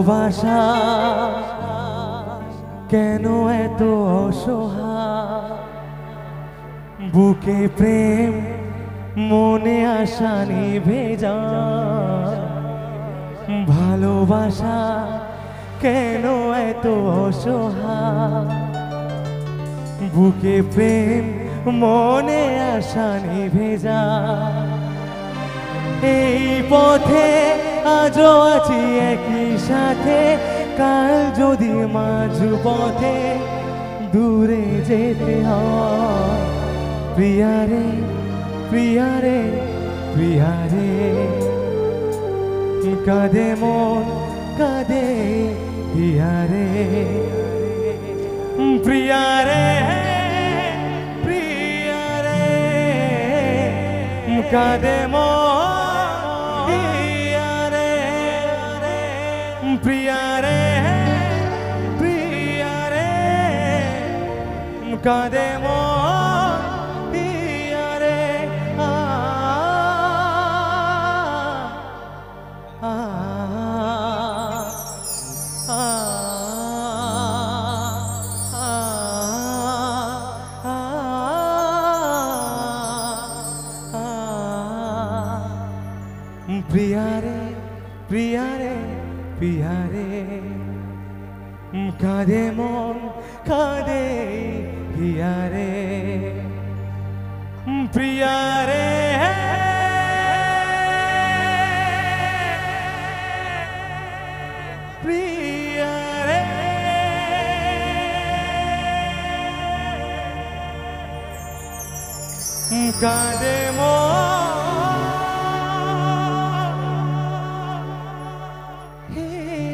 ভালোবাসা কেন এত অসহায়, বুকে প্রেম মনে আশা নিভে যায়। ভালোবাসা কেন এত অসহায়, বুকে প্রেম মনে আশা নিভে যায়। এই পথে আজও আছি একই সাথে, কাল যদি মাঝ পথে দূরে যেতে হয়। প্রিয়ারে প্রিয়ারে প্রিয়ারে, কাঁদে মন কাঁদে হিয়ারে। প্রিয়ারে প্রিয়ারে, কাঁদে মন হিয়ারে। প্রিয়ারে প্রিয়ারে, কাঁদে মন হিয়ারে। প্রিয়ারে প্রিয়ারে প্রিয়ারে, কাঁদে মন কাঁদে হিয়ারে। প্রিয়ারে প্রিয়ারে, কাঁদে মন হিয়ারে।